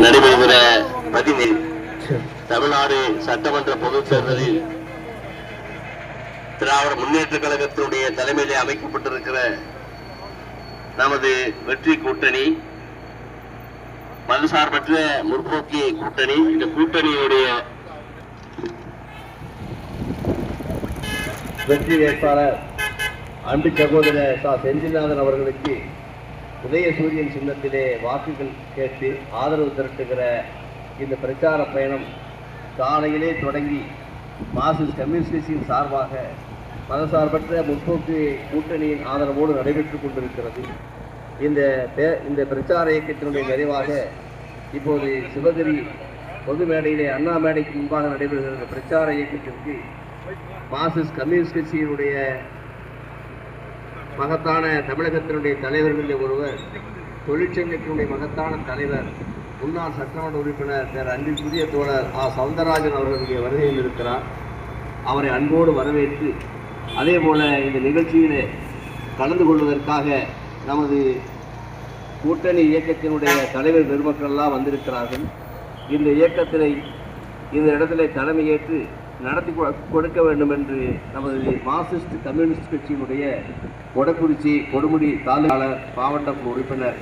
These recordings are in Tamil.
நடைபெறுகிற தமிழ்நாடு சட்டமன்ற பொதுத் தேர்தலில் திராவிட முன்னேற்ற கழகத்தினுடைய தலைமையிலே அமைக்கப்பட்டிருக்கிற நமது வெற்றி கூட்டணி, மதசார்பற்ற முற்போக்கிய கூட்டணி, இந்த கூட்டணியுடைய வெற்றி வேட்பாளர் அன்பு சகோதரர் சா செந்தில்நாதன் அவர்களுக்கு உதயசூரியன் சின்னத்திலே வாக்குகள் கேட்டு ஆதரவு திரட்டுகிற இந்த பிரச்சார பயணம் காலையிலே தொடங்கி மார்க்சிஸ்ட் கம்யூனிஸ்ட் கட்சியின் சார்பாக மதசார்பற்ற முற்போக்கு கூட்டணியின் ஆதரவோடு நடைபெற்றுக் கொண்டிருக்கிறது. இந்த பிரச்சார இயக்கத்தினுடைய நிறைவாக இப்போது சிவகிரி பொது மேடையிலே அண்ணா மேடைக்கு முன்பாக நடைபெறுகிற பிரச்சார இயக்கத்திற்கு மார்க்சிஸ்ட் கம்யூனிஸ்ட் கட்சியினுடைய மகத்தான தமிழகத்தினுடைய தலைவர்களில் ஒருவர், தொழிற்சங்கத்தினுடைய மகத்தான தலைவர், முன்னாள் சட்டமன்ற உறுப்பினர் திரு அன்பிற்குரிய தோழர் ஆ சவுந்தரராஜன் அவர்களுடைய வருகையில் இருக்கிறார். அவரை அன்போடு வரவேற்று அதே போல இந்த நிகழ்ச்சியிலே கலந்து கொள்வதற்காக நமது கூட்டணி இயக்கத்தினுடைய தலைவர் பெருமக்கள் எல்லாம் வந்திருக்கிறார்கள். இந்த இயக்கத்தினை இந்த இடத்திலே தலைமையேற்று நடத்தி கொடுக்க வேண்டும் என்று நமது மார்க்சிஸ்ட் கம்யூனிஸ்ட் கட்சியினுடைய கொடக்குறிச்சி கொடுமுடி தாலுகாளர் மாவட்ட உறுப்பினர்,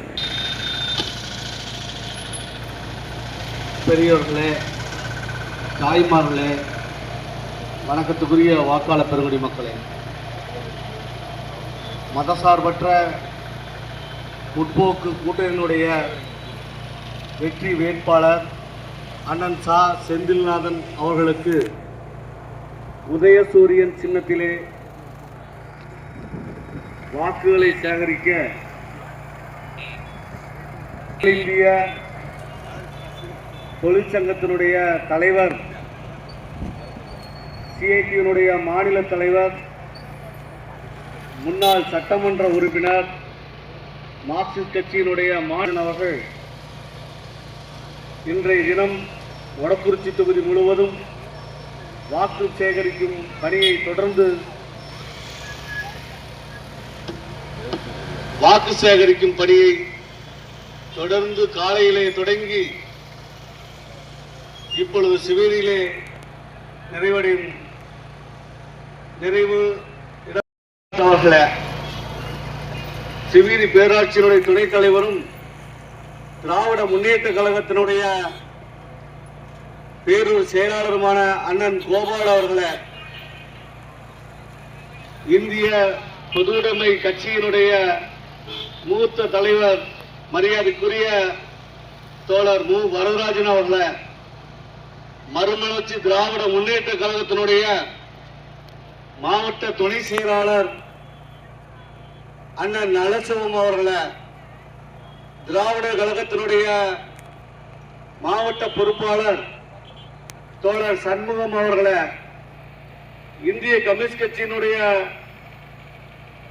பெரியோர்களே, தாய்மார்களே, வணக்கத்துக்குரிய வாக்காளர் பெருங்குடி மக்களே, மதசார்பற்ற முற்போக்கு கூட்டணியினுடைய வெற்றி வேட்பாளர் அண்ணன் சா செந்தில்நாதன் அவர்களுக்கு உதயசூரியன் சின்னத்திலே வாக்குகளை சேகரிக்க இந்திய தொழிற்சங்கத்தினுடைய தலைவர், சிஐடியினுடைய மாநில தலைவர், முன்னாள் சட்டமன்ற உறுப்பினர், மார்க்சிஸ்ட் கட்சியினுடைய மாநில அவர்கள் இன்றைய தினம் வடக்குறிச்சி தொகுதி முழுவதும் வாக்கு சேகரிக்கும் பணியை தொடர்ந்து காலையிலே தொடங்கி இப்பொழுது சிவகிரியிலே நிறைவு சிவகிரி பேராட்சியினுடைய துணைத் தலைவரும் திராவிட முன்னேற்ற கழகத்தினுடைய பேரூர் செயலாளருமான அண்ணன் கோபால் அவர்களை, இந்திய பொதுவுடைமை கட்சியினுடைய மூத்த தலைவர் மரியாதைக்குரிய தோழர் மு வரதராஜன் அவர்களை, மறுமலர்ச்சி திராவிட முன்னேற்ற கழகத்தினுடைய மாவட்ட துணை செயலாளர் அண்ணன் நலசிவம் அவர்களை, திராவிட கழகத்தினுடைய மாவட்ட பொறுப்பாளர் தோழர் சண்முகம் அவர்களை, இந்திய கம்யூனிஸ்ட் கட்சியினுடைய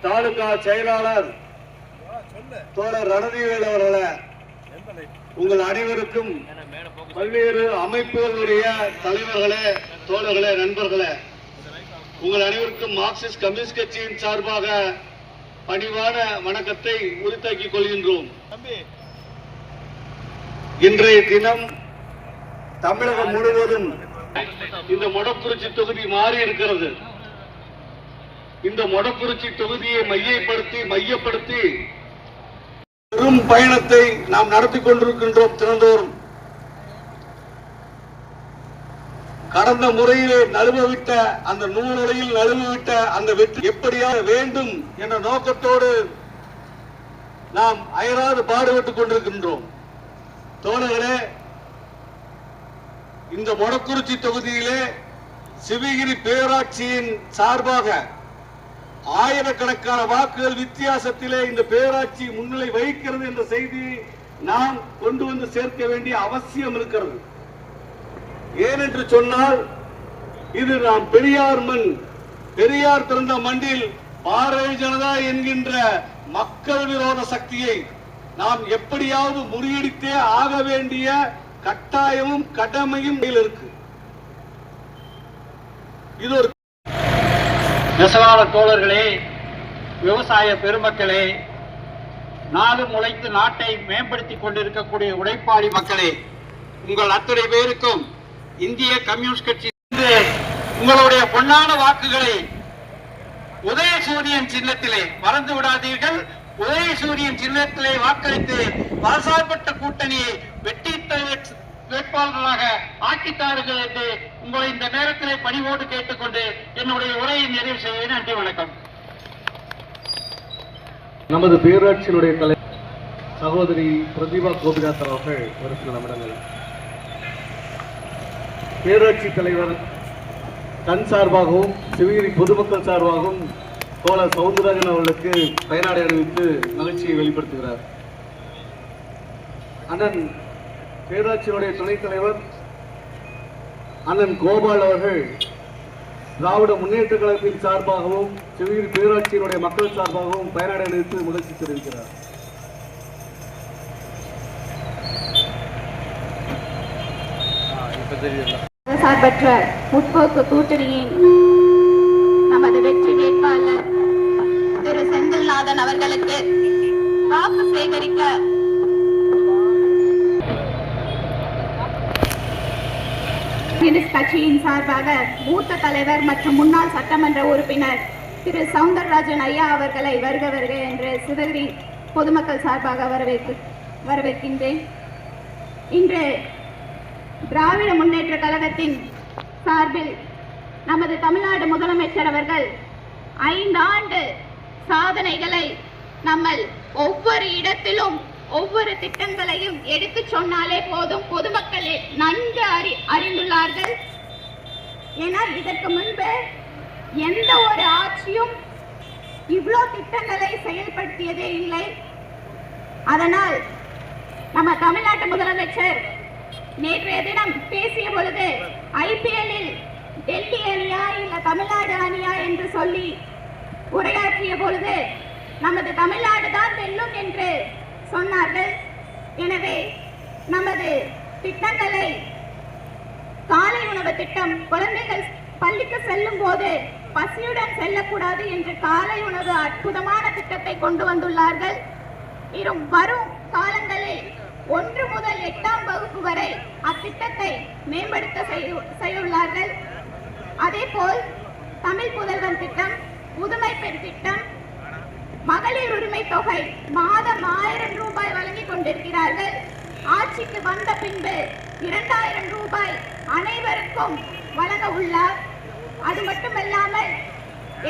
தாலுகா செயலாளர் தோழர் ரணதீவேல் அவர்களை, உங்கள் அனைவருக்கும் பல்வேறு அமைப்புகளுடைய தலைவர்களே, தோழர்களே, நண்பர்களே, உங்கள் அனைவருக்கும் மார்க்சிஸ்ட் கம்யூனிஸ்ட் கட்சியின் சார்பாக பணிவான வணக்கத்தை உரித்தாக்கிக் கொள்கின்றோம். இன்றைய தினம் தமிழகம் முழுவதும் இந்த மொடக்குறிச்சி தொகுதி மாறி இருக்கிறது. இந்த மொடக்குறிச்சி தொகுதியை மையப்படுத்தி பெரும் பயணத்தை நாம் நடத்தி கொண்டிருக்கின்றோம். தினந்தோறும் கடந்த முறையிலே நழுவவிட்ட அந்த நூலையில் நழுவவிட்ட அந்த வெற்றி எப்படியாக வேண்டும் என்ற நோக்கத்தோடு நாம் அயராது பாடுபட்டுக் கொண்டிருக்கின்றோம். தோழர்களே, இந்த மொடக்குறிச்சி தொகுதியிலே சிவகிரி பேராட்சியின் சார்பாக ஆயிரக்கணக்கான வாக்குகள் வித்தியாசத்திலே இந்த பேராட்சி முன்னிலை வகிக்கிறது என்ற செய்தியை நாம் கொண்டு வந்து சேர்க்க வேண்டிய அவசியம் இருக்கிறது. ஏனென்று சொன்னால், இது நாம் பெரியார் பிறந்த மண்ணில் பாரதிய ஜனதா என்கின்ற மக்கள் விரோத சக்தியை நாம் எப்படியாவது முறியடித்தே ஆக வேண்டிய கட்டாயமும் கடமையும் இருக்கு. இது ஒரு நெசவாளர் தோழர்களே, விவசாய பெருமக்களே, நாடு முளைத்து நாட்டை மேம்படுத்திக் கொண்டிருக்கக்கூடிய உழைப்பாளி மக்களே, உங்கள் அத்தனை பேருக்கும் இந்திய கம்யூனிஸ்ட் கட்சி உங்களுடைய பொன்னான வாக்குகளை உதயசூரியன் சின்னத்திலே மறந்து விடாதீர்கள். உதயசூரியன் சின்னத்திலே வாக்களித்து பலசார்பற்ற கூட்டணியை வெற்றி வேட்பாளர்களாக ஆக்கித்தார்கள் என்று உங்களை இந்த நேரத்திலே பணிவோடு கேட்டுக்கொண்டு என்னுடைய உரையை நிறைவு செய்வேன். நன்றி, வணக்கம். நமது பேரூராட்சியினுடைய தலைவர் சகோதரி பிரதிபா கோபிநாத் அவர்கள் ஒரு சில நிமிடங்கள். பேரூராட்சி தலைவர் தன் சார்பாகவும் சிவகிரி பொதுமக்கள் சார்பாகவும் தோழர் சவுந்தரராஜன் அவர்களுக்கு பயனாடை அறிவித்து மகிழ்ச்சியை வெளிப்படுத்துகிறார். அண்ணன் பேரூராட்சியினுடைய துணைத் தலைவர் அண்ணன் கோபால் அவர்கள் திராவிட முன்னேற்ற கழகத்தின் சார்பாகவும் சிவகிரி பேரூராட்சியினுடைய மக்கள் சார்பாகவும் பயனாடை அறிவித்து மகிழ்ச்சி தெரிவிக்கிறார். சார்பற்ற முற்போக்கு கூட்டணியின் நமது வெற்றி வேட்பாளர் திரு செந்தில்நாதன் அவர்களுக்கு வாக்கு சேகரிக்க கம்யூனிஸ்ட் கட்சியின் சார்பாக மூத்த தலைவர் மற்றும் முன்னாள் சட்டமன்ற உறுப்பினர் திரு சவுந்தரராஜன் ஐயா அவர்களை வருக வருக என்று சிவகிரி பொதுமக்கள் சார்பாக வரவேற்கின்றேன். இன்று திராவிட முன்னேற்ற கழகத்தின் சார்பில் நமது தமிழ்நாடு முதலமைச்சர் அவர்கள் 5 ஆண்டு சாதனைகளை நம்ம ஒவ்வொரு இடத்திலும் ஒவ்வொரு திட்டங்களையும் எடுத்து சொன்னாலே போதும், பொதுமக்களே நன்கு அறிந்துள்ளார்கள். ஏன்னா இதற்கு முன்பு எந்த ஒரு ஆட்சியும் இவ்வளோ திட்டங்களை செயல்படுத்தியதே இல்லை. அதனால் நம்ம தமிழ்நாட்டு முதலமைச்சர் நேற்றைய தினம் பேசிய பொழுது IPL-இல் டெல்லி அணியா இல்ல தமிழ்நாடு அணியா என்று சொல்லி உரையாற்றிய பொழுது நமது தமிழ்நாடு தான் வெல்லும் என்று சொன்னார்கள். எனவே நமது திட்டங்களை காலை உணவு திட்டம், குழந்தைகள் பள்ளிக்கு செல்லும் போது பசியுடன் செல்லக்கூடாது என்று காலை உணவு அற்புதமான திட்டத்தை கொண்டு வந்துள்ளார்கள். வரும் காலங்களில் 1 முதல் 8ஆம் வகுப்பு வரை அத்திட்டத்தை மேம்படுத்த செய்துள்ளார்கள். அதேபோல் தமிழ் புதல்வன் திட்டம், புதுமை பெண் திட்டம், மகளிர் உரிமை தொகை மாதம் 1000 ரூபாய் வழங்கிக் கொண்டிருக்கிறார்கள். ஆட்சிக்கு வந்த பின்பு 2000 ரூபாய் அனைவருக்கும் வழங்க உள்ளார். அது மட்டுமல்லாமல்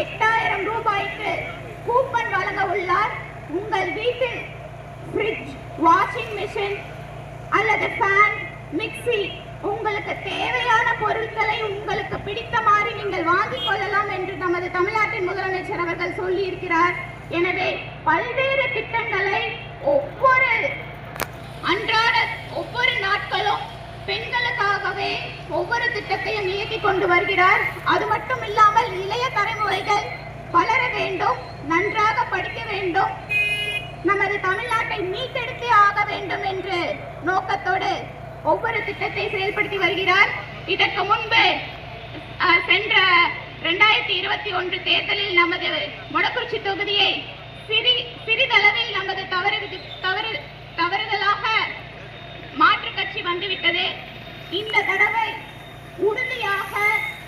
8000 ரூபாய்க்கு கூப்பன் வழங்க உள்ளார். உங்கள் வீட்டில் ஃப்ரிட்ஜ், வாஷிங் மிஷின் அல்லது ஃபேன், மிக்சி, உங்களுக்கு தேவையான பொருட்களை உங்களுக்கு பிடித்த மாதிரி நீங்கள் வாங்கிக் கொள்ளலாம் என்று நமது தமிழ்நாட்டின் முதலமைச்சர் அவர்கள் சொல்லி இருக்கிறார். எனவே பல்வேறு திட்டங்களை ஒவ்வொரு நாட்களும் பெண்களுக்காகவே ஒவ்வொரு திட்டத்தையும் இயக்கிக் கொண்டு வருகிறார். அது மட்டும் இல்லாமல் இளைய தலைமுறைகள் வளர வேண்டும், நன்றாக படிக்க வேண்டும், நமது தமிழ்நாட்டை மீட்டெடுத்தே ஆக வேண்டும் என்ற நோக்கத்தோடு ஒவ்வொரு திட்டத்தை செயல்படுத்தி வருகிறார். இதற்கு முன்பு சென்ற 2021 தேர்தலில் நமது மொடக்குறிச்சி தொகுதியை சிறிதளவில் நமது தவறுதலாக மாற்று கட்சி வந்துவிட்டது. இந்த தடவை உறுதியாக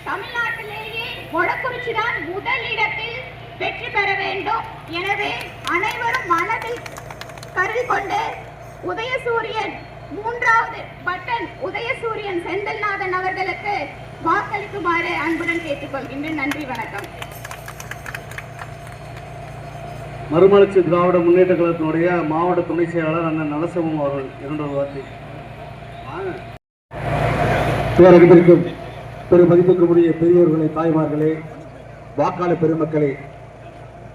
தமிழ்நாட்டிலேயே மொடக்குறிச்சி தான் முதல் இடத்தில் வெற்றி பெற வேண்டும். எனவே அனைவரும் மனதில் கருதி கொண்டு உதயசூரியன் 3வது பட்டன் உதயசூரியன் செந்தில்நாதன் அவர்களுக்கு வாக்களிக்குமாறு அன்புடன் கேட்டுக்கொள்கின்றேன். நன்றி, வணக்கம். மறுமலர்ச்சி திராவிட முன்னேற்ற கழகத்தினுடைய மாவட்ட துணை செயலாளர் அண்ணன் நலசிவம் அவர்கள் 2 வார்த்தை. பேரன்பிற்கும் பெரும் மதிப்புக்குரிய பெரியோர்களே, தாய்மார்களே, வாக்காளர் பெருமக்களே,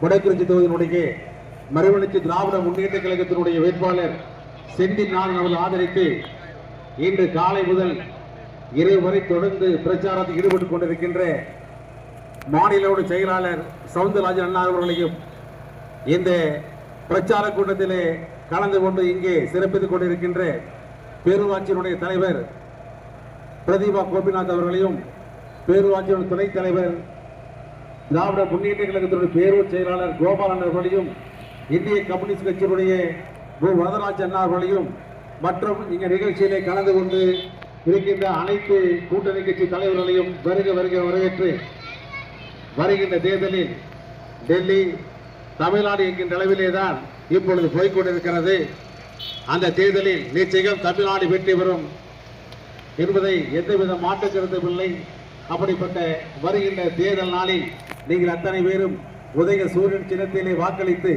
மொடக்குறிச்சி தொகுதியினுடைய மறுமலர்ச்சி திராவிட முன்னேற்ற கழகத்தினுடைய வேட்பாளர் செந்தில்நாதன் அவர்கள் ஆதரித்து இன்று காலை முதல் இரவு வரை தொடர்ந்து பிரச்சாரத்தில் ஈடுபட்டுக் கொண்டிருக்கின்ற மாநில செயலாளர் சவுந்தரராஜன் அண்ணா அவர்களையும் இந்த பிரச்சார கூட்டத்திலே கலந்து கொண்டு இங்கே சிறப்பித்துக் கொண்டிருக்கின்ற பேரூராட்சியினுடைய தலைவர் பிரதிபா கோபிநாத் அவர்களையும், பேரூராட்சியினுடைய துணைத் தலைவர் திராவிட முன்னேற்ற கழகத்தினுடைய பேரூர் செயலாளர் கோபாலன் அவர்களையும், இந்திய கம்யூனிஸ்ட் கட்சியினுடைய வரதராஜ் அண்ணா அவர்களையும் மற்றும் இங்க நிகழ்ச்சியிலே கலந்து கொண்டு இருக்கின்ற அனைத்து கூட்டணி கட்சி தலைவர்களையும் வருக வருக வரவேற்று வருகின்ற தேர்தலில் டெல்லி தமிழ்நாடு என்கின்ற அளவிலே தான் இப்பொழுது போய்கொண்டிருக்கிறது. அந்த தேர்தலில் நிச்சயம் தமிழ்நாடு வெற்றி பெறும் என்பதை எந்தவித மாற்று கருத்தும் இல்லை. அப்படிப்பட்ட வருகின்ற தேர்தல் நாளில் நீங்கள் அத்தனை பேரும் உதய சூரியன் சின்னத்திலே வாக்களித்து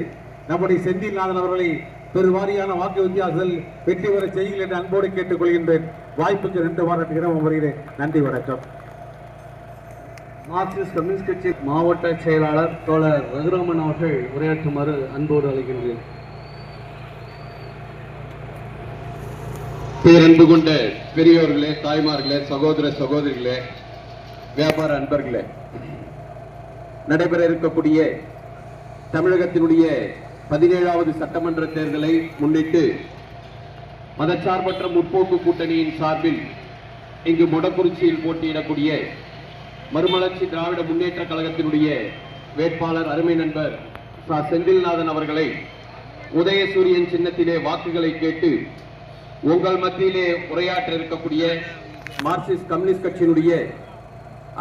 நம்முடைய செந்தில்நாதன் அவர்களை பெருவாரியான வாக்கு வித்தியாசத்தில் வெற்றி பெற செய்யுங்கள் என்று அன்போடு கேட்டுக் கொள்கின்றேன். வாய்ப்புக்கு 2 பாராட்டுகிறோம். வருகிறேன். நன்றி, வணக்கம். மார்க்சிஸ்ட் கம்யூனிஸ்ட் கட்சி மாவட்ட செயலாளர் தோழர் ரகுராமன் அவர்கள் உரையாற்றுமாறு அன்போடு அழைக்கின்றேன். பேரன்பு கொண்ட பெரியோர்களே, தாய்மார்களே, சகோதர சகோதரிகளே, வியாபார அன்பர்களே, நடைபெற இருக்கக்கூடிய தமிழகத்தினுடைய 17வது சட்டமன்ற தேர்தலை முன்னிட்டு மதச்சார்பற்ற முற்போக்கு கூட்டணியின் சார்பில் இங்கு மொடக்குறிச்சியில் போட்டியிடக்கூடிய மறுமலர்ச்சி திராவிட முன்னேற்ற கழகத்தினுடைய வேட்பாளர் அருமை நண்பர் செந்தில்நாதன் அவர்களை உதயசூரியன் சின்னத்திலே வாக்குகளை கேட்டு உங்கள் மத்தியிலே உரையாற்ற இருக்கக்கூடிய மார்க்சிஸ்ட் கம்யூனிஸ்ட் கட்சியினுடைய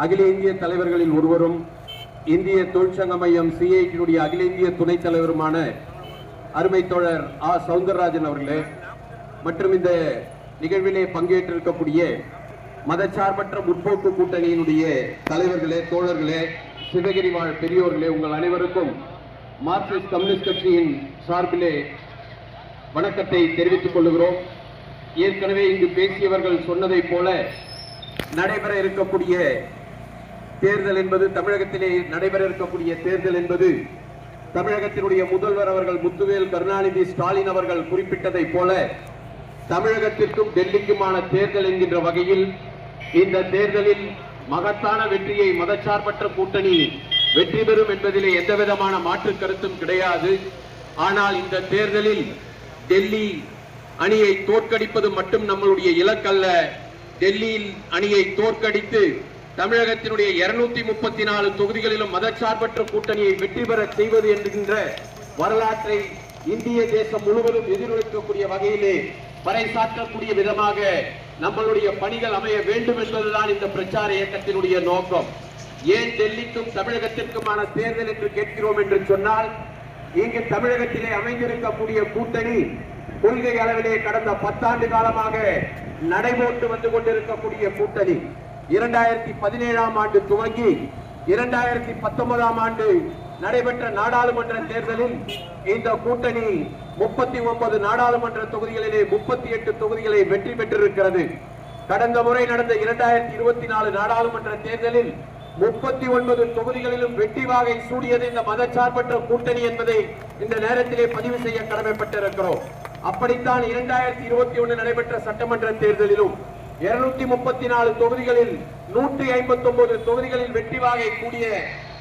அகில இந்திய தலைவர்களில் ஒருவரும் இந்திய தொழிற்சங்க மையம் சிஐடியினுடைய அகில இந்திய துணைத் தலைவருமான அருமை தோழர் சவுந்தரராஜன் அவர்களே, மற்றும் இந்த நிகழ்விலே பங்கேற்றிருக்கக்கூடிய மதச்சார்பற்ற முற்போக்கு கூட்டணியினுடைய தலைவர்களே, தோழர்களே, சிவகிரி வாழ் பெரியோர்களே, உங்கள் அனைவருக்கும் மார்க்சிஸ்ட் கம்யூனிஸ்ட் கட்சியின் சார்பிலே வணக்கத்தை தெரிவித்துக் கொள்கிறோம். ஏற்கனவே இங்கு பேசியவர்கள் சொன்னதைப் போல நடைபெற இருக்கக்கூடிய தேர்தல் என்பது, தமிழகத்திலே நடைபெற இருக்கக்கூடிய தேர்தல் என்பது தமிழகத்தினுடைய முதல்வர் அவர்கள் முத்துவேல் கருணாநிதி ஸ்டாலின் அவர்கள் குறிப்பிட்டதை போல தமிழகத்திற்கும் டெல்லிக்குமான தேர்தல் என்கின்ற வகையில் இந்த தேர்தலில் மகத்தான வெற்றியை மதச்சார்பற்ற கூட்டணி வெற்றி பெறும் என்பதிலே எந்தவிதமான மாற்று கருத்தும் கிடையாது. ஆனால் இந்த தேர்தலில் டெல்லி அணியை தோற்கடிப்பது மட்டும் நம்மளுடைய இலக்கல்ல. டெல்லியில் அணியை தோற்கடித்து தமிழகத்தினுடைய 234 தொகுதிகளிலும் மதச்சார்பற்ற கூட்டணியை வெற்றி பெற செய்வது என்கின்ற வரலாற்றை இந்திய தேசம் முழுவதும் எதிரொலிக்கக்கூடிய வகையிலே பறைசாற்றக்கூடிய விதமாக நம்மளுடைய பணிகள் அமைய வேண்டும் என்பதுதான் இந்த பிரச்சார இயக்கத்தினுடைய நோக்கம். ஏன் டெல்லிக்கும் தமிழகத்திற்குமான தேர்தல் என்று கேட்கிறோம் என்று சொன்னால், இங்கு தமிழகத்திலே அமைந்திருக்கக்கூடிய கூட்டணி கொள்கை அளவிலே கடந்த 10 ஆண்டு காலமாக நடைபோட்டு வந்து கொண்டிருக்கக்கூடிய கூட்டணி 2017ஆம் ஆண்டு துவங்கி 2019ஆம் ஆண்டு நடைபெற்ற நாடாளுமன்ற தேர்தலில் இந்த கூட்டணி 39 நாடாளுமன்ற தொகுதிகளிலே 38 தொகுதிகளை வெற்றி பெற்றிருக்கிறது. கடந்த முறை நடந்த 2024 நாடாளுமன்ற தேர்தலில் 39 தொகுதிகளிலும் வெற்றி வாகை சூடியது இந்த மதச்சார்பற்ற கூட்டணி என்பதை இந்த நேரத்திலே பதிவு செய்ய கடமைப்பட்டிருக்கிறோம். அப்படித்தான் 2021 நடைபெற்ற சட்டமன்ற தேர்தலிலும் 234 தொகுதிகளில் 159 தொகுதிகளில் வெற்றி வாகை கூடிய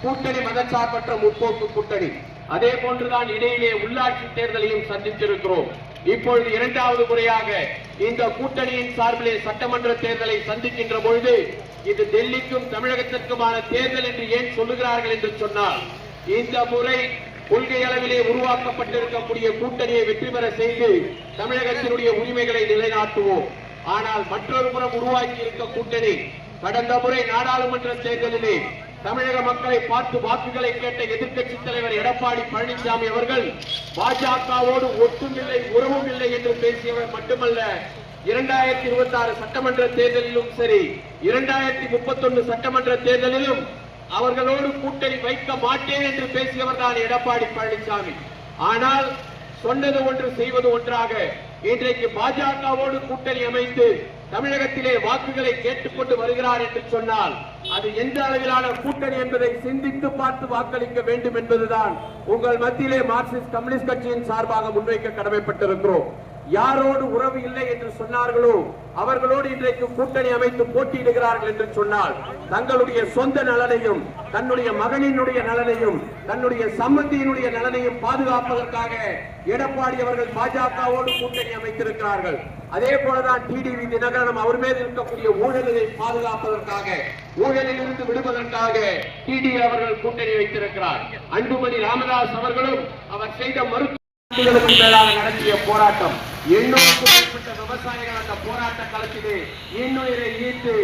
கூட்டணி மதச்சார்பற்ற முற்போக்கு கூட்டணி. அதே போன்றுதான் இடையிலே உள்ளாட்சி தேர்தலையும் சந்தித்திருக்கிறோம். இப்பொழுது 2வது முறையாக இந்த கூட்டணியின் சார்பிலே சட்டமன்ற தேர்தலை சந்திக்கின்ற பொழுது இது டெல்லிக்கும் தமிழகத்திற்குமான தேர்தல் என்று ஏன் சொல்லுகிறார்கள் என்று சொன்னால், இந்த முறை கொள்கை அளவிலே உருவாக்கப்பட்டிருக்கக்கூடிய கூட்டணியை வெற்றி பெற செய்து தமிழகத்தினுடைய உரிமைகளை நிலைநாட்டுவோம். ஆனால் மற்றொரு புறம் உருவாக்கி இருக்க கூட்டணி கடந்த முறை நாடாளுமன்ற தேர்தலிலே தமிழக மக்களை பார்த்து வாக்குகளை கேட்ட எதிர்க்கட்சி தலைவர் எடப்பாடி பழனிசாமி அவர்கள் பாஜகவோடு ஒட்டும் இல்லை உறவும் இல்லை என்று பேசியவர் மட்டுமல்ல, 2026 சட்டமன்ற தேர்தலிலும் சரி 2031 சட்டமன்ற தேர்தலிலும் அவர்களோடு கூட்டணி வைக்க மாட்டேன் என்று பேசியவர் தான் எடப்பாடி பழனிசாமி. ஆனால் சொன்னது ஒன்று செய்வது ஒன்றாக இன்றைக்கு பாஜகவோடு கூட்டணி அமைத்து தமிழகத்திலே வாக்குகளை கேட்டுக்கொண்டு வருகிறார் என்று சொன்னால் அது எந்த அளவிலான கூட்டணி என்பதை சிந்தித்து பார்த்து வாக்களிக்க வேண்டும் என்பதுதான் உங்கள் மத்தியிலே மார்க்சிஸ்ட் கம்யூனிஸ்ட் கட்சியின் சார்பாக முன்வைக்க கடமைப்பட்டிருக்கிறோம். யாரோடு உறவு இல்லை என்று சொன்னார்களோ அவர்களோடு இன்றைக்கு கூட்டணி அமைத்து போட்டியிடுகிறார்கள் என்று சொன்னால் தங்களுடைய சொந்த நலனையும் தன்னுடைய மகனினுடைய நலனையும் தன்னுடைய சம்பந்தியினுடைய நலனையும் பாதுகாப்பதற்காக எடப்பாடி அவர்கள் பாஜகவோடு கூட்டணி அமைத்திருக்கிறார்கள். அதே போலதான் டிடிவி தினகரன் அவர் மீது இருக்கக்கூடிய ஊழலை பாதுகாப்பதற்காக ஊழலில் இருந்து விடுவதற்காக டிடி அவர்கள் கூட்டணி வைத்திருக்கிறார். அன்புமணி ராமதாஸ் அவர்களும் அவர் செய்த மருத்துவ மேலாக நடத்திய போராட்டம் 800க்கும் மேற்பட்ட விவசாயிகள் அந்த போராட்ட களத்திலே இன்னுயிரை ஈர்த்து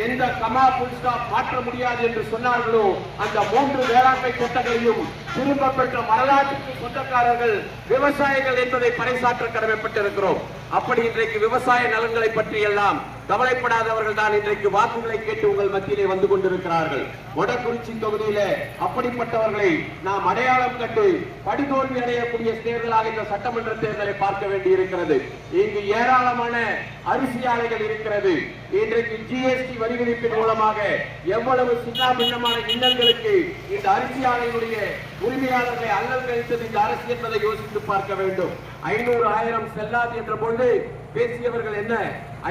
எந்த கமா புல் ஸ்டாப் மாற்ற முடியாது என்று சொன்னார்களோ அந்த 3 வேளாண்மை சட்டங்களையும் திரும்ப பெற்ற வரலாற்றுக்கு சொந்தக்காரர்கள் விவசாயிகள் என்பதை பறைசாற்ற கடமைப்பட்டிருக்கிறோம். அப்படி இன்றைக்கு விவசாய நலன்களை பற்றி எல்லாம் கவலைப்படாதவர்கள் தான் இன்றைக்கு வாக்குகளை கேட்டு உங்கள் மத்தியிலே வந்து கொண்டிருக்கிறார்கள். மொடக்குறிச்சி தொகுதியில அப்படிப்பட்டவர்களை நாம் அடையாளம் கண்டு படுதோல்வி அடையக்கூடிய தேர்தலாக இந்த சட்டமன்ற தேர்தலை பார்க்க வேண்டியிருக்கிறது. இங்கு ஏராளமான அரிசி ஆலைகள் இருக்கிறது. இன்றைக்கு ஜிஎஸ்டி வரி விதிப்பின் மூலமாக எவ்வளவு சின்ன பின்னமான இன்னல்களுக்கு இந்த அரிசி ஆலைகளுடைய உரிமையாளர்களை அல்லல் கழித்தது இந்த அரசு என்பதை யோசித்து பார்க்க வேண்டும். 500 1000 செல்லாது என்ற பொழுது பேசியவர்கள் என்ன,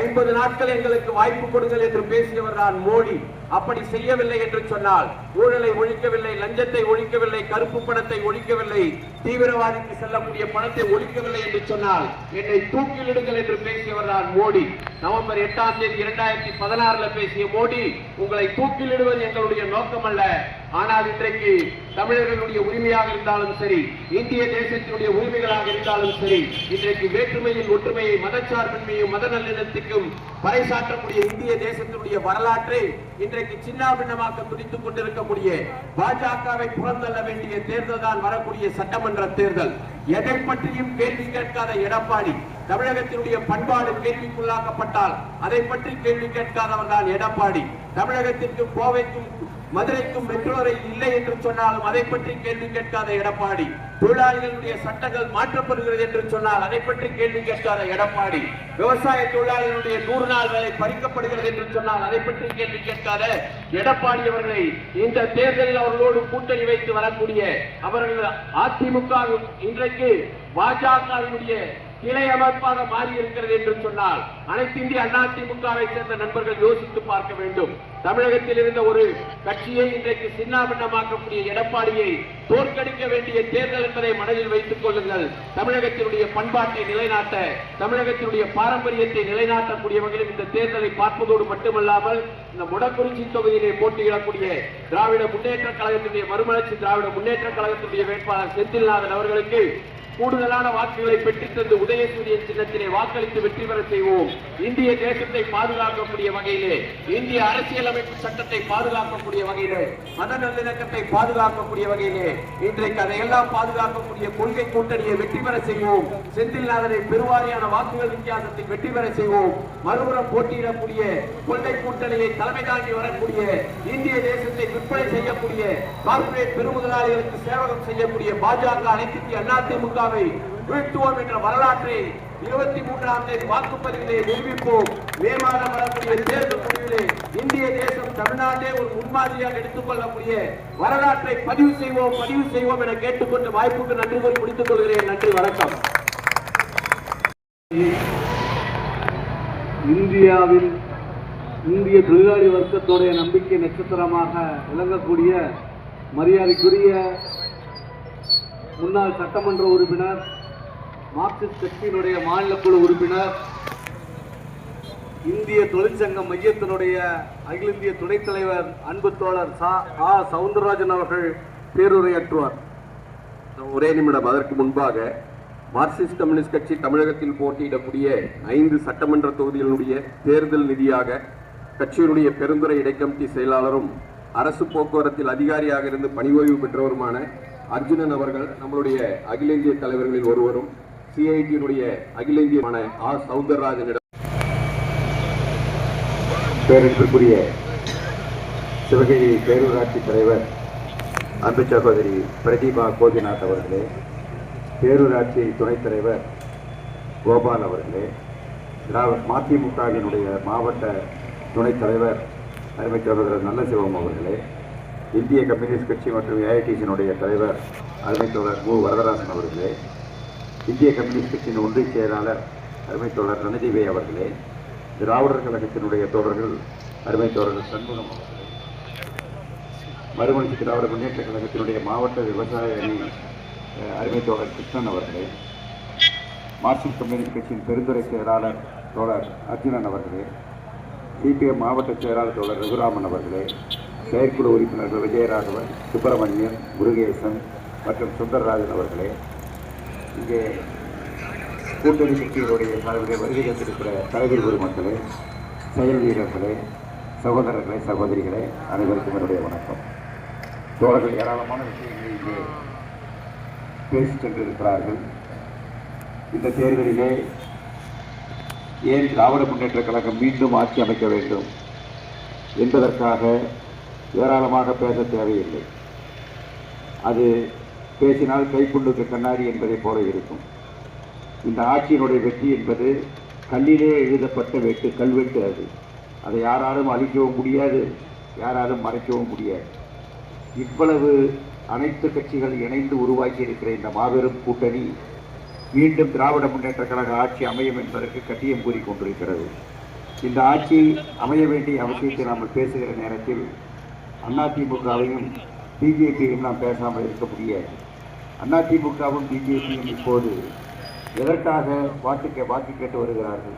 50 நாட்கள் எங்களுக்கு வாய்ப்பு கொடுங்கள் என்று பேசியவர் தான் மோடி. அப்படி செய்யவில்லை என்று சொன்னால் ஊழலை ஒழிக்கவில்லை, லஞ்சத்தை ஒழிக்கவில்லை, கருப்பு பணத்தை ஒழிக்கவில்லை, தீவிரவாதிக்கு செல்லக்கூடிய பணத்தை ஒழிக்கவில்லை என்று சொன்னால் என்னை தூக்கிலிடுங்கள் என்று பேசியவர் தான் மோடி. நவம்பர் 8ஆம் தேதி 2016 பேசிய மோடி, உங்களை தூக்கிலிடுவது எங்களுடைய நோக்கம் அல்ல, ஆனால் இன்றைக்கு தமிழர்களுடைய உரிமையாக இருந்தாலும் சரி, இந்திய தேசத்தினுடைய உரிமைகளாக இருந்தாலும் சரி, இன்றைக்கு வேற்றுமையில் ஒற்றுமையை, மதச்சார்பின்மையும் மத நல்லிணத்துக்கும் பறைசாற்றக்கூடிய இந்திய தேசத்தினுடைய வரலாற்றை இன்றைக்கு சின்னாபின்னமாக்க துடித்துக் கொண்டிருக்கக்கூடிய பாஜகவை புறந்தள்ள வேண்டிய தேர்தல் தான் வரக்கூடிய சட்டமன்ற தேர்தல். எதை பற்றியும் கேள்வி கேட்காத எடப்பாடி, தமிழகத்தினுடைய பண்பாடு கேள்விக்குள்ளாக்கப்பட்டால் அதை பற்றி கேள்வி கேட்காதவர் தான் எடப்பாடி. தமிழகத்திற்கும் கோவைக்கும் மதுரைக்கும் மெட்ரோ ரயில் இல்லை என்று சொன்னாலும் அதை பற்றி கேள்வி கேட்காத எடப்பாடி. தொழிலாளிகளுடைய சட்டங்கள் மாற்றப்படுகிறது என்று சொன்னால் அதை பற்றி கேள்வி கேட்காத எடப்பாடி. விவசாய தொழிலாளர்களுடைய 100 நாள் வேலை பறிக்கப்படுகிறது என்று சொன்னால் அதை பற்றி கேள்வி கேட்காத எடப்பாடி அவர்களை இந்த தேர்தலில் அவர்களோடு கூட்டணி வைத்து வரக்கூடிய அவர்கள் அதிமுக இன்றைக்கு பாஜகவினுடைய கிளை அமைப்பாக மாறி இருக்கிறது என்று சொன்னால் அனைத்து இந்திய அண்ணா திமுகவை சேர்ந்த நண்பர்கள் யோசித்து பார்க்க வேண்டும். தமிழகத்தில் இருந்த ஒரு கட்சியை இன்றைக்கு சின்னாபின்னமாக்கக்கூடிய எடப்பாடியை தோற்கடிக்க வேண்டிய தேர்தல் என்பதை மனதில் வைத்துக் கொள்ளுங்கள். தமிழகத்தினுடைய பண்பாட்டை நிலைநாட்ட, தமிழகத்தினுடைய பாரம்பரியத்தை நிலைநாட்டக்கூடிய வகையில் இந்த தேர்தலை பார்ப்பதோடு மட்டுமல்லாமல் இந்த மொடக்குறிச்சி தொகுதியிலே போட்டியிடக்கூடிய திராவிட முன்னேற்ற கழகத்தினுடைய மறுமலர்ச்சி திராவிட முன்னேற்ற கழகத்தினுடைய வேட்பாளர் செந்தில்நாதன் அவர்களுக்கு கூடுதலான வாக்குகளை பெற்றுத் தந்து உதயசூரியன் சின்னத்திலே வாக்களித்து வெற்றி பெற செய்வோம். இந்திய தேசத்தை பாதுகாக்கக்கூடிய வகையிலே, இந்திய அரசியலமைப்பு சட்டத்தை பாதுகாக்கக்கூடிய வகையிலே, மத நல்லிணக்கத்தை பாதுகாக்கக்கூடிய வகையிலே இன்றைக்கு அதையெல்லாம் பாதுகாக்கக்கூடிய கொள்கை கூட்டணியை வெற்றி பெற செய்வோம். செந்தில்நாதனை பெருவாரியான வாக்குகள் வித்தியாசத்தில் வெற்றி பெற செய்வோம். மறுபுறம் போட்டியிடக்கூடிய கொள்கை கூட்டணியை தலைமை தாங்கி வரக்கூடிய இந்திய தேசத்தை விற்பனை செய்யக்கூடிய கார்ப்பரேட் பெருமுதலாளிகளுக்கு சேவகம் செய்யக்கூடிய பாஜக அனைத்து இந்திய அண்ணா திமுக வீழ்த்துவோம் என்ற வரலாற்றை 23ஆம் தேதி வாக்குப்பதிவிலே நிரூபிப்போம். மே மாதம் வரக்கூடிய தேர்தல் முடிவிலே இந்திய தேசம் தமிழ்நாட்டை ஒரு முன்மாதிரியாக எடுத்துக் கொள்ளக்கூடிய வரலாற்றை பதிவு செய்வோம் என கேட்டுக்கொண்டு வாய்ப்புக்கு நன்றி கூறி முடித்துக் கொள்கிறேன். நன்றி, வணக்கம். இந்தியாவில் இந்திய தொழிலாளி வர்க்கத்துடைய நம்பிக்கை நட்சத்திரமாக விளங்கக்கூடிய மரியாதைக்குரிய முன்னாள் சட்டமன்ற உறுப்பினர், மார்க்சிஸ்ட் கட்சியினுடைய மாநில குழு உறுப்பினர், இந்திய தொழிற்சங்க மையத்தினுடைய அகில இந்திய துணைத் தலைவர் அன்பு தோழர் சவுந்தரராஜன் அவர்கள் பேருரையாற்றுவார். ஒரே நிமிடம். அதற்கு முன்பாக மார்க்சிஸ்ட் கம்யூனிஸ்ட் கட்சி தமிழகத்தில் போட்டியிடக்கூடிய 5 சட்டமன்ற தொகுதிகளுடைய தேர்தல் நிதியாக கட்சியினுடைய பெருந்துறை இடைக்கமிட்டி செயலாளரும் அரசு போக்குவரத்தில் அதிகாரியாக இருந்து பணி ஓய்வு பெற்றவருமான அர்ஜுனன் அவர்கள் நம்மளுடைய அகில இந்திய தலைவர்களில் ஒருவரும் சிஐடியினுடைய அகில இந்தியமான சவுந்தரராஜனிடம் பேரன்பிற்குரிய சிவகங்கை பேரூராட்சி தலைவர் அன்பு சகோதரி பிரதீபா கோபிநாத் அவர்களே, பேரூராட்சி துணைத் தலைவர் கோபால் அவர்களே, மதிமுகவினுடைய மாவட்ட துணைத் தலைவர் அருமை சகோதரர் நல்லசிவம் அவர்களே, இந்திய கம்யூனிஸ்ட் கட்சி மற்றும் ஏஐடிசியினுடைய தலைவர் அருமை தோழர் மு வரதராசன் அவர்களே, இந்திய கம்யூனிஸ்ட் கட்சியின் ஒன்றிய செயலாளர் அருமை தோழர் ரணஜீவே அவர்களே, திராவிடர் கழகத்தினுடைய தோழர்கள் அருமை தோழர் சண்முகம் அவர்களே, மறுமலர்ச்சி திராவிட முன்னேற்ற கழகத்தினுடைய மாவட்ட விவசாய அணி அருமை தோழர் கிருஷ்ணன் அவர்களே, மார்க்சிஸ்ட் கம்யூனிஸ்ட் கட்சியின் பெருந்துறை செயலாளர் தோழர் அர்ஜுனன் அவர்களே, சிபிஎம் மாவட்ட செயலாளர் தோழர் ரகுராமன் அவர்களே, செயற்குழு உறுப்பினர்கள் விஜயராகவன், சுப்பிரமணியன், முருகேசன் மற்றும் சுந்தரராஜன் அவர்களே, இங்கே கூட்டணி கட்சியினுடைய தலைவரை வருகை தந்திருக்கிற தலைவர் பெருமக்களே, செயல் வீரர்களே, சகோதரர்களே, சகோதரிகளே, அனைவருக்கும் என்னுடைய வணக்கம். தோழர்கள் ஏராளமான விஷயங்களை இங்கே பேசி சென்றிருக்கிறார்கள். இந்த தேர்தலிலே ஏன் திராவிட முன்னேற்றக் கழகம் மீண்டும் ஆட்சி அமைக்க வேண்டும் என்பதற்காக ஏராளமாக பேச தேவையில்லை. அது பேசினால் கைப்புண்ணுக்கு கண்ணாடி என்பதை போல இருக்கும். இந்த ஆட்சியினுடைய வெற்றி என்பது கல்லிலே எழுதப்பட்ட வெட்டு, கல்வெட்டு. அதை யாராலும் அழிக்கவும் முடியாது, யாராலும் மறைக்கவும் முடியாது. இவ்வளவு அனைத்து கட்சிகள் இணைந்து உருவாக்கி இருக்கிற இந்த மாபெரும் கூட்டணி மீண்டும் திராவிட முன்னேற்ற கழக ஆட்சி அமையும் என்பதற்கு கட்டியம் கூறிக்கொண்டிருக்கிறது. இந்த ஆட்சி அமைய வேண்டிய அவசியத்தை நாம் பேசுகிற நேரத்தில் அதிமுகவையும் பிஜேபியையும் நாம் பேசாமல் இருக்க முடியாது. அதிமுகவும் பிஜேபியும் இப்போது எதற்காக வாக்கு கேட்டு வருகிறார்கள்?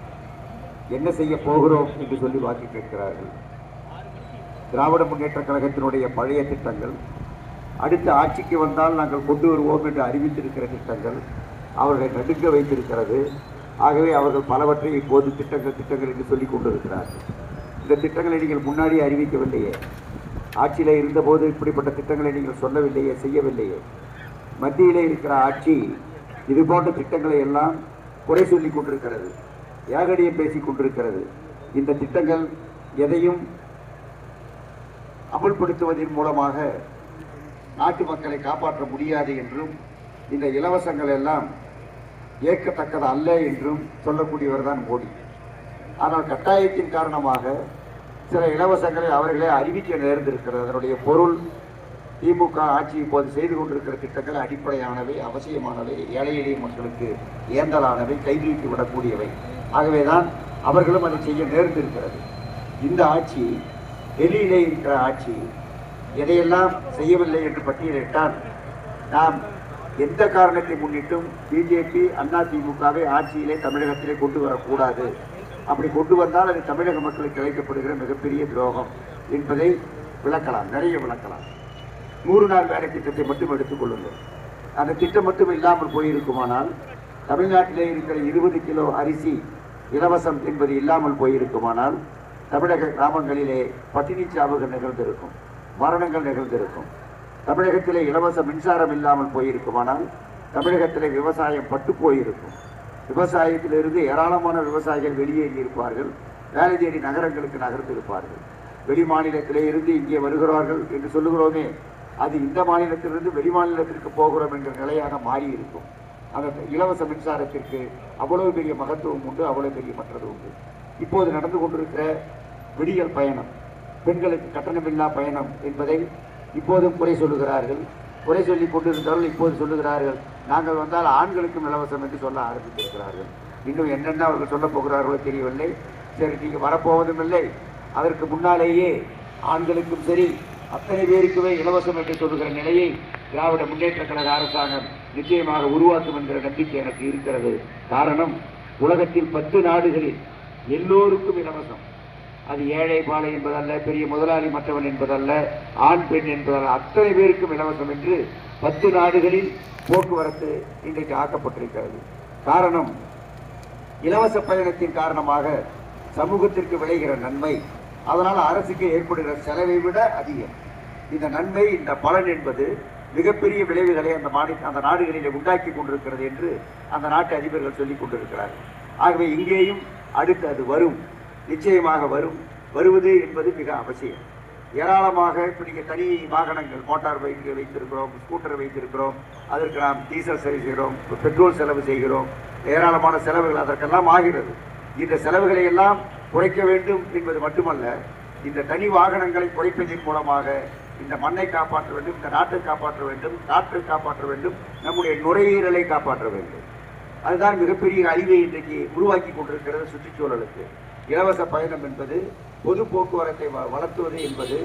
என்ன செய்ய போகிறோம் என்று சொல்லி வாக்கு கேட்கிறார்கள். திராவிட முன்னேற்ற கழகத்தினுடைய பழைய திட்டங்கள், அடுத்த ஆட்சிக்கு வந்தால் நாங்கள் கொண்டு வருவோம் என்று அறிவித்திருக்கிற திட்டங்கள் அவர்களை நடுங்க வைத்திருக்கிறது. ஆகவே அவர்கள் பலவற்றை இப்போது திட்டங்கள் என்று சொல்லிக் கொண்டிருக்கிறார்கள். இந்த திட்டங்களை நீங்கள் முன்னாடி அறிவிக்கவில்லையே, ஆட்சியில் இருந்தபோது இப்படிப்பட்ட திட்டங்களை நீங்கள் சொல்லவில்லையே, செய்யவில்லையே. மத்தியிலே இருக்கிற ஆட்சி இது போன்ற திட்டங்களை எல்லாம் குறை சொல்லிக் கொண்டிருக்கிறது, ஏகடியம் பேசிக் கொண்டிருக்கிறது. இந்த திட்டங்கள் எதையும் அமல்படுத்துவதன் மூலமாக நாட்டு மக்களை காப்பாற்ற முடியாது என்றும், இந்த இலவசங்கள் எல்லாம் ஏற்கத்தக்கது அல்ல என்றும் சொல்லக்கூடியவர் தான் மோடி. ஆனால் கட்டாயத்தின் காரணமாக சில இலவசங்களை அவர்களே அறிவிக்க நேர்ந்திருக்கிறது. அதனுடைய பொருள், திமுக ஆட்சி இப்போது செய்து கொண்டிருக்கிற திட்டங்கள் அடிப்படையானவை, அவசியமானவை, ஏழை எளிய மக்களுக்கு ஏந்தலானவை, கைதூக்கி விடக்கூடியவை. ஆகவேதான் அவர்களும் அதை செய்ய நேர்ந்திருக்கிறது. இந்த ஆட்சி, டெல்லியிலே இருக்கிற ஆட்சி எதையெல்லாம் செய்யவில்லை என்று பட்டியலிட்டால் நாம் எந்த காரணத்தை முன்னிட்டும் பிஜேபி அதிமுகவை ஆட்சியிலே தமிழகத்திலே கொண்டு வரக்கூடாது. அப்படி கொண்டு வந்தால் அது தமிழக மக்களுக்கு இழைக்கப்படுகிற மிகப்பெரிய துரோகம் என்பதை விளக்கலாம், நிறைய விளக்கலாம். 100 நாள் வேலை திட்டத்தை மட்டும் எடுத்துக் கொள்ளுங்கள். அந்த திட்டம் மட்டும் இல்லாமல் போயிருக்குமானால், தமிழ்நாட்டிலே இருக்கிற 20 கிலோ அரிசி இலவசம் என்பது இல்லாமல் போயிருக்குமானால், தமிழக கிராமங்களிலே பட்டினி சாவுகள் நிகழ்ந்திருக்கும், மரணங்கள் நிகழ்ந்திருக்கும். தமிழகத்திலே இலவச மின்சாரம் இல்லாமல் போயிருக்குமானால், தமிழகத்திலே விவசாயம் பட்டு போயிருக்கும். விவசாயத்திலிருந்து ஏராளமான விவசாயிகள் வெளியேறி இருப்பார்கள், வேலை தேடி நகரங்களுக்கு நகர்ந்திருப்பார்கள். வெளி மாநிலத்திலே இருந்து இங்கே வருகிறார்கள் என்று சொல்லுகிறோமே, அது இந்த மாநிலத்திலிருந்து வெளி மாநிலத்திற்கு போகிறோம் என்ற நிலையாக மாறி இருக்கும். அந்த இலவச மின்சாரத்திற்கு அவ்வளவு பெரிய மகத்துவம் உண்டு, அவ்வளவு பெரிய மற்றது உண்டு. இப்போது நடந்து கொண்டிருக்கிற விடியல் பயணம், பெண்களுக்கு கட்டணமில்லா பயணம் என்பதை இப்போதும் குறை சொல்லுகிறார்கள். குறை சொல்லி கொண்டிருந்தாலும் இப்போது சொல்லுகிறார்கள், நாங்கள் வந்தால் ஆண்களுக்கும் இலவசம் என்று சொல்ல ஆரம்பித்திருக்கிறார்கள். இன்னும் என்னென்ன அவர்கள் சொல்லப் போகிறார்களோ தெரியவில்லை. சரி, நீங்கள் வரப்போவதும் இல்லை, அதற்கு முன்னாலேயே ஆண்களுக்கும் சரி அத்தனை பேருக்குமே இலவசம் என்று சொல்லுகிற நிலையை திராவிட முன்னேற்ற கழக அரசாங்கம் நிச்சயமாக உருவாக்கும் என்கிற நம்பிக்கை எனக்கு இருக்கிறது. காரணம், உலகத்தில் 10 நாடுகளில் எல்லோருக்கும் இலவசம். அது ஏழை பாலை என்பதல்ல, பெரிய முதலாளி மற்றவன் என்பதல்ல, ஆண் பெண் என்பதல்ல, அத்தனை பேருக்கும் இலவசம் என்று 10 நாடுகளில் போக்குவரத்து இன்றைக்கு ஆக்கப்பட்டிருக்கிறது. காரணம், இலவச பயணத்தின் காரணமாக சமூகத்திற்கு விளைகிற நன்மை, அதனால் அரசுக்கு ஏற்படுகிற செலவை விட அதிகம். இந்த நன்மை, இந்த பலன் என்பது மிகப்பெரிய விளைவுகளை அந்த நாடுகளிலே உண்டாக்கி கொண்டிருக்கிறது என்று அந்த நாட்டு அதிபர்கள் சொல்லிக் கொண்டிருக்கிறார்கள். ஆகவே இங்கேயும் அடுத்து அது வரும், நிச்சயமாக வரும். வருவது என்பது மிக அவசியம். ஏராளமாக இப்போ நீங்கள் தனி வாகனங்கள், மோட்டார் பைக்கு வைத்திருக்கிறோம், ஸ்கூட்டரை வைத்திருக்கிறோம், அதற்கு நாம் டீசல் செலவு செய்கிறோம், பெட்ரோல் செலவு செய்கிறோம், ஏராளமான செலவுகள் அதற்கெல்லாம் ஆகிறது. இந்த செலவுகளை எல்லாம் குறைக்க வேண்டும் என்பது மட்டுமல்ல, இந்த தனி வாகனங்களை குறைப்பதன் மூலமாக இந்த மண்ணை காப்பாற்ற வேண்டும், இந்த நாட்டை காப்பாற்ற வேண்டும், காற்றை காப்பாற்ற வேண்டும், நம்முடைய நுரையீரலை காப்பாற்ற வேண்டும். அதுதான் மிகப்பெரிய அழிவை இன்றைக்கு உருவாக்கி கொண்டிருக்கிறது சுற்றுச்சூழலுக்கு. இலவச பயணம் என்பது, பொது போக்குவரத்தை வளர்த்துவது என்பது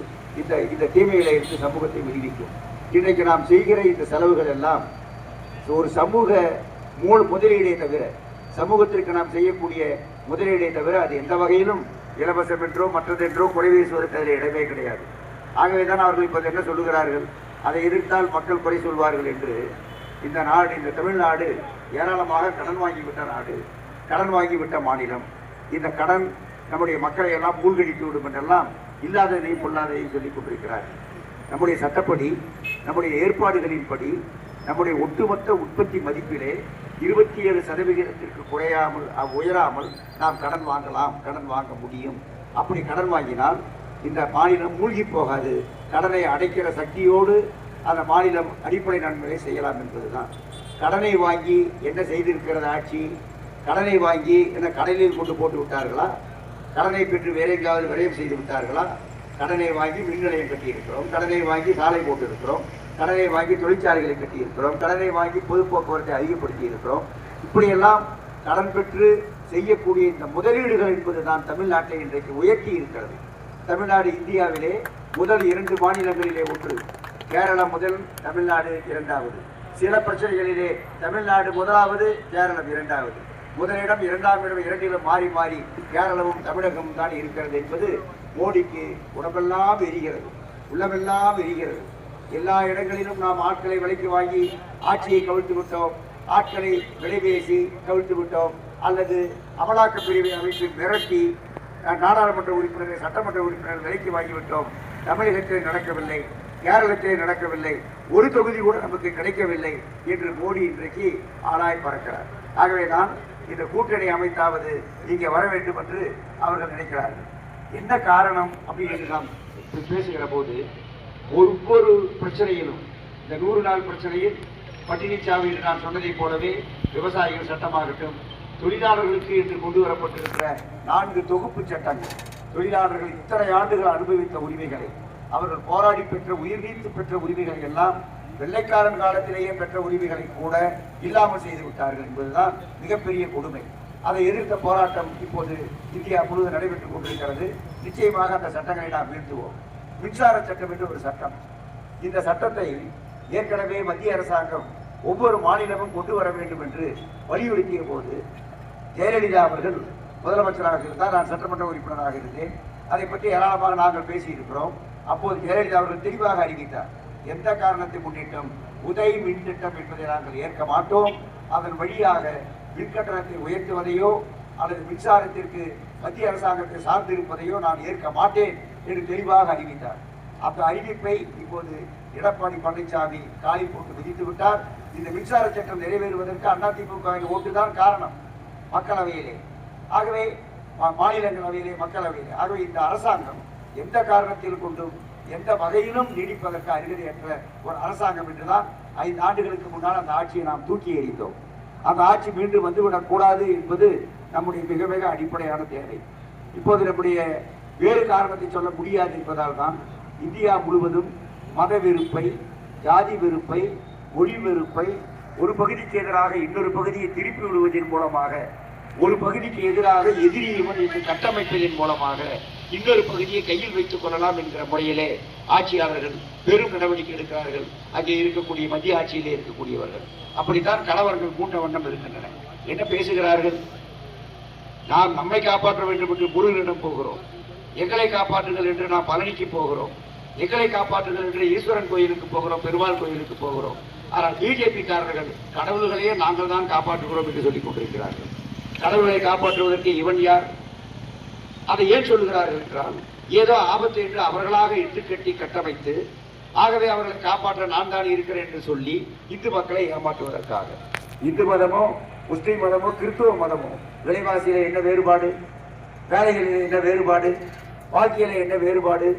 இந்த தீமையில இருந்து சமூகத்தை விடுவிக்கும். இன்றைக்கு நாம் செய்கிற இந்த செலவுகள் எல்லாம் ஒரு சமூக முதலீடை தவிர, சமூகத்திற்கு நாம் செய்யக்கூடிய முதலீடை தவிர அது எந்த வகையிலும் இலவசம் என்றோ மற்றதென்றோ குறை வீசுவதற்கு அதில் இடமே கிடையாது. ஆகவே தான் அவர்கள் இப்போது என்ன சொல்லுகிறார்கள், அதை எதிர்த்தால் மக்கள் குறை சொல்வார்கள் என்று. இந்த தமிழ்நாடு ஏராளமாக கடன் வாங்கிவிட்ட நாடு, கடன் வாங்கிவிட்ட மாநிலம். இந்த கடன் நம்முடைய மக்களை எல்லாம் மூழ்கடித்து விடும் என்றெல்லாம் இல்லாததையும் பொல்லாததையும் சொல்லிக் கொண்டிருக்கிறார்கள். நம்முடைய சட்டப்படி, நம்முடைய ஏற்பாடுகளின்படி, நம்முடைய ஒட்டுமொத்த உற்பத்தி மதிப்பிலே 27% குறையாமல் உயராமல் நாம் கடன் வாங்கலாம், கடன் வாங்க முடியும். அப்படி கடன் வாங்கினால் இந்த மாநிலம் மூழ்கி போகாது. கடனை அடைக்கிற சக்தியோடு அந்த மாநிலம் அடிப்படை நன்மையை செய்யலாம் என்பதுதான். கடனை வாங்கி என்ன செய்திருக்கிறது ஆட்சி? கடனை வாங்கி என்ன கடலில் கொண்டு போட்டு விட்டார்களா? கடனை பெற்று வேற எங்காவது விரயம் செய்து விட்டார்களா? கடனை வாங்கி மின் நிலையம் கட்டியிருக்கிறோம், கடனை வாங்கி சாலை போட்டிருக்கிறோம், கடனை வாங்கி தொழிற்சாலைகளை கட்டியிருக்கிறோம், கடனை வாங்கி பொது போக்குவரத்தை அதிகப்படுத்தி இருக்கிறோம். இப்படியெல்லாம் கடன் பெற்று செய்யக்கூடிய இந்த முதலீடுகள் என்பது தான் தமிழ்நாட்டை இன்றைக்கு உயர்த்தி இருக்கிறது. தமிழ்நாடு இந்தியாவிலே முதல் 2 மாநிலங்களிலே ஒன்று. கேரளம் முதல், தமிழ்நாடு 2வது. சில பிரச்சனைகளிலே தமிழ்நாடு 1வது, கேரளம் 2வது. முதலிடம் 2ஆம் இடம் 2லும் மாறி மாறி கேரளமும் தமிழகமும் தான் இருக்கிறது என்பது மோடிக்கு உடம்பெல்லாம் எரிகிறது, உள்ளமெல்லாம் எரிகிறது. எல்லா இடங்களிலும் நாம் ஆட்களை விலைக்கு வாங்கி ஆட்சியை கவிழ்த்து விட்டோம், ஆட்களை விலை பேசி கவிழ்த்து விட்டோம், அல்லது அமலாக்க பிரிவை அமைத்து மிரட்டி நாடாளுமன்ற உறுப்பினர்கள், சட்டமன்ற உறுப்பினர்கள் விலைக்கு வாங்கிவிட்டோம். தமிழகத்தில் நடக்கவில்லை, கேரளத்திலே நடக்கவில்லை, ஒரு தொகுதி கூட நமக்கு கிடைக்கவில்லை என்று மோடி இன்றைக்கு ஆளாய் பறக்கிறார். ஆகவேதான் இந்த கூட்டணி அமைத்தாவது இங்கே வர வேண்டும் என்று அவர்கள் நினைக்கிறார்கள். என்ன காரணம் அப்படின்னு நாம் பேசுகிற போது ஒவ்வொரு பிரச்சனையிலும், இந்த 100 நாள் பிரச்சனையில் பட்டினிச்சாவு என்று நான் சொன்னதைப் போலவே விவசாயிகள் சட்டமாகட்டும், தொழிலாளர்களுக்கு என்று கொண்டு வரப்பட்டிருக்கிற 4 தொகுப்பு சட்டங்கள், தொழிலாளர்கள் இத்தனை ஆண்டுகள் அனுபவித்த உரிமைகளை, அவர்கள் போராடி பெற்ற, உயிர் நீத்து பெற்ற உரிமைகளை எல்லாம் வெள்ளைக்காரன் காலத்திலேயே பெற்ற உரிமைகளை கூட இல்லாமல் செய்து விட்டார்கள் என்பதுதான் மிகப்பெரிய கொடுமை. அதை எதிர்த்த போராட்டம் இப்போது இந்தியா முழுவதும் நடைபெற்றுக் கொண்டிருக்கிறது. நிச்சயமாக அந்த சட்டங்களை நாம் வீழ்த்துவோம். மின்சார சட்டம் என்று ஒரு சட்டம், இந்த சட்டத்தை ஏற்கனவே மத்திய அரசாங்கம் ஒவ்வொரு மாநிலமும் கொண்டு வர வேண்டும் என்று வலியுறுத்திய போது ஜெயலலிதா அவர்கள் முதலமைச்சராக இருந்தால், நான் சட்டமன்ற உறுப்பினராக இருந்தேன், அதை பற்றி ஏராளமாக நாங்கள் பேசியிருக்கிறோம். அப்போது ஜெயலலிதா அவர்கள் தெளிவாக அறிவித்தார், எந்த காரணத்தை முன்னிட்டும் உதய் மின் திட்டம் என்பதை நாங்கள் ஏற்க மாட்டோம், அதன் வழியாக மின்கட்டணத்தை உயர்த்துவதையோ அல்லது மின்சாரத்திற்கு மத்திய அரசாங்கத்தை சார்ந்திருப்பதையோ நான் ஏற்க மாட்டேன் என்று தெளிவாக அறிவித்தார். அந்த அறிவிப்பை இப்போது எடப்பாடி பழனிசாமி காலில் போட்டு விதித்து விட்டார். இந்த மின்சார சட்டம் நிறைவேறுவதற்கு அதிமுக ஓட்டுதான் காரணம் மக்களவையிலே, ஆகவே மாநிலங்களவையிலே, மக்களவையிலே. ஆகவே இந்த அரசாங்கம் எந்த காரணத்தில் கொண்டும் எந்த வகையிலும் நீடிப்பதற்கு அருகதையற்ற ஒரு அரசாங்கம் என்றுதான் 5 ஆண்டுகளுக்கு முன்னால் அந்த ஆட்சியை நாம் தூக்கி எறிந்தோம். அந்த ஆட்சி மீண்டும் வந்துவிடக் கூடாது என்பது நம்முடைய மிக மிக அடிப்படையான தேவை. இப்போது நம்முடைய வேறு காரணத்தை சொல்ல முடியாது என்பதால் தான் இந்தியா முழுவதும் மத வெறுப்பை, ஜாதி வெறுப்பை, மொழி வெறுப்பை, ஒரு பகுதிக்கு எதிராக இன்னொரு பகுதியை திருப்பி விடுவதன் மூலமாக, ஒரு பகுதிக்கு எதிராக எதிரி இவன் என்று கட்டமைப்பதன் மூலமாக இன்னொரு பகுதியை கையில் வைத்துக் கொள்ளலாம் என்கிற முறையிலே ஆட்சியாளர்கள் பெரும் நடவடிக்கை எடுக்கிறார்கள். அங்கே இருக்கக்கூடிய மத்திய ஆட்சியிலே இருக்கக்கூடியவர்கள் அப்படித்தான் கலவரங்கள் மூண்ட வண்ணம் இருக்கின்றன. என்ன பேசுகிறார்கள்? நாம் நம்மை காப்பாற்ற வேண்டும் என்று முருகனிடம் போகிறோம், எங்களை காப்பாற்றுங்கள் என்று நாம் பழனிக்கு போகிறோம், எங்களை காப்பாற்றுங்கள் என்று ஈஸ்வரன் கோயிலுக்கு போகிறோம், பெருமாள் கோயிலுக்கு போகிறோம். ஆனால் பிஜேபி காரர்கள் கடவுள்களையே நாங்கள் தான் காப்பாற்றுகிறோம் என்று சொல்லிக் கொண்டிருக்கிறார்கள். கடவுளை காப்பாற்றுவதற்கு இவன் யார்? அதை ஏன் சொல்லுகிறார்கள் என்றால், ஏதோ ஆபத்து என்று அவர்களாக இட்டு கட்டி கட்டமைத்து, ஆகவே அவர்களை காப்பாற்ற நான் தான் இருக்கிறேன் என்று சொல்லி இந்து மக்களை ஏமாற்றுவதற்காக. இந்து மதமோ, முஸ்லிம் மதமோ, கிறிஸ்துவ மதமோ, விலைவாசியில என்ன வேறுபாடு, வேலைகளில் என்ன வேறுபாடு, வாழ்க்கையில என்ன வேறுபாடு,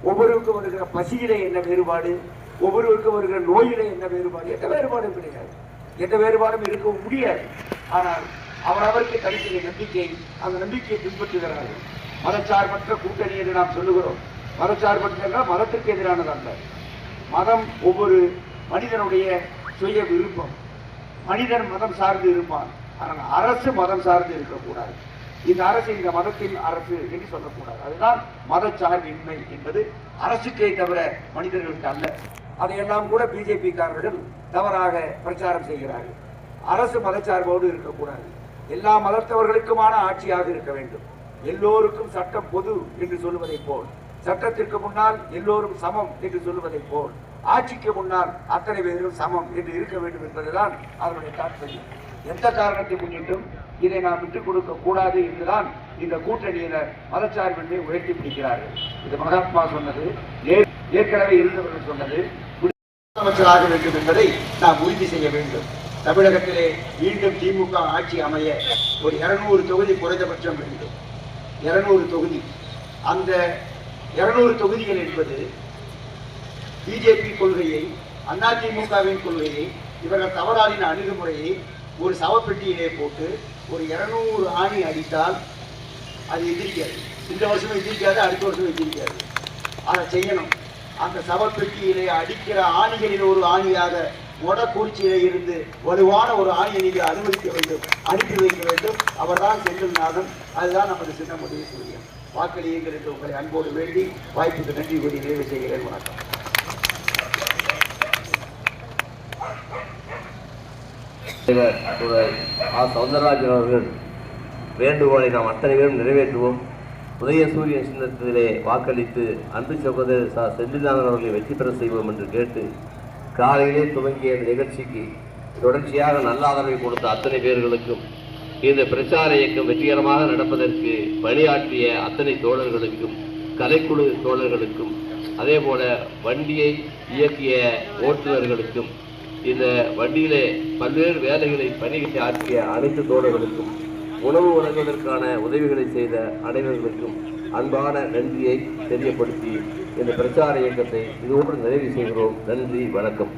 ஒவ்வொருவருக்கும் வருகிற பசியிலே என்ன வேறுபாடு, ஒவ்வொருவருக்கும் வருகிற நோயிலே என்ன வேறுபாடு, எந்த வேறுபாடும் கிடையாது, எந்த வேறுபாடும் இருக்க முடியாது. ஆனால் அவரவருக்கு தனிக்கிற நம்பிக்கை, அந்த நம்பிக்கையை பின்பற்றுகிறார்கள். மதச்சார்பற்ற கூட்டணி என்று நாம் சொல்லுகிறோம். மதச்சார்பற்ற என்றால் மதத்திற்கு எதிரானது அல்ல. மதம் ஒவ்வொரு மனிதனுடைய சுய விருப்பம். மனிதன் மதம் சார்ந்து இருப்பான், ஆனால் அரசு மதம் சார்ந்து இருக்கக்கூடாது. இந்த அரசு இந்த மதத்தின் அரசு என்று சொல்லக்கூடாது. அதுதான் மதச்சார்பின்மை என்பது அரசுக்கே தவிர மனிதர்களுக்கு அல்ல. அதையெல்லாம் கூட பிஜேபி காரர்கள் தவறாக பிரச்சாரம் செய்கிறார்கள். அரசு மதச்சார்போடு இருக்கக்கூடாது, எல்லா மதத்தவர்களுக்குமான ஆட்சியாக இருக்க வேண்டும். எல்லோருக்கும் சட்டம் பொது என்று சொல்லுவதை போல், சட்டத்திற்கு முன்னால் எல்லோரும் சமம் என்று சொல்லுவதை போல், ஆட்சிக்கு முன்னால் அத்தனை பேரும் சமம் என்று இருக்க வேண்டும் என்பதுதான் அதனுடைய தாற்பயம். எந்த காரணத்தை முன்னிட்டும் இதை நாம் விட்டுக் கொடுக்க கூடாது என்றுதான் இந்த கூட்டணியினர் மதச்சார்பின்மை உயர்த்தி பிடிக்கிறார்கள். இது மகாத்மா சொன்னது, ஏற்கனவே இருந்தவர்கள் சொன்னது. முதலமைச்சராக வேண்டும் என்பதை நாம் உறுதி செய்ய வேண்டும். தமிழகத்திலே மீண்டும் திமுக ஆட்சி அமைய ஒரு 200 தொகுதி குறைந்தபட்சம் வேண்டும். 200 தொகுதி. அந்த 200 தொகுதிகள் என்பது பிஜேபி கொள்கையை, அதிமுகவின் கொள்கையை, இவர்கள் தவறான அணுகுமுறையை ஒரு சவப்பெட்டியிலே போட்டு ஒரு 200 ஆணி அடித்தால் அது எதிர்க்காது. இந்த வருஷமும் எதிர்க்காது, அடுத்த வருஷம் எதிர்க்காது. அதை செய்யணும். அந்த சவப்பெட்டியிலே அடிக்கிற ஆணிகளின் ஒரு ஆணியாக மொடக்குறிச்சியிலே இருந்து வலுவான ஒரு ஆணியை நீங்கள் அனுமதிக்க வேண்டும், அனுப்பி வைக்க வேண்டும். அவர்தான் செந்தில்நாதன். அதுதான் நமது சின்னம் உதயசூரியன். வாக்களியுங்கள் என்று உங்களை அன்போடு வேண்டி வாய்ப்புக்கு நன்றி கூறி நிறைவு செய்கிறேன். வணக்கம். சௌந்தரராஜன் அவர்கள் வேண்டுகோளை நாம் அத்தனை பேரும் நிறைவேற்றுவோம். உதயசூரியன் சின்னத்திலே வாக்களித்து அன்பு சகோதரர் செந்தில்நாதன் அவர்களை வெற்றி பெற செய்வோம் என்று கேட்டு, காலையிலே துவங்கிய இந்த நிகழ்ச்சிக்கு தொடர்ச்சியாக நல்ல ஆதரவை கொடுத்த அத்தனை பேர்களுக்கும், இந்த பிரச்சார இயக்கம் வெற்றிகரமாக நடப்பதற்கு பணியாற்றிய அத்தனை தோழர்களுக்கும், கலைக்குழு தோழர்களுக்கும், அதே போல வண்டியை இயக்கிய ஓட்டுநர்களுக்கும், இந்த வண்டியிலே பல்வேறு வேலைகளை பணிகளை ஆற்றிய அனைத்து தோழர்களுக்கும், உணவு வழங்குவதற்கான உதவிகளை செய்த அனைவர்களுக்கும் அன்பான நன்றியை தெரியப்படுத்தி இந்த பிரச்சார இயக்கத்தை இதோடு நிறைவு செய்கிறோம். நன்றி, வணக்கம்.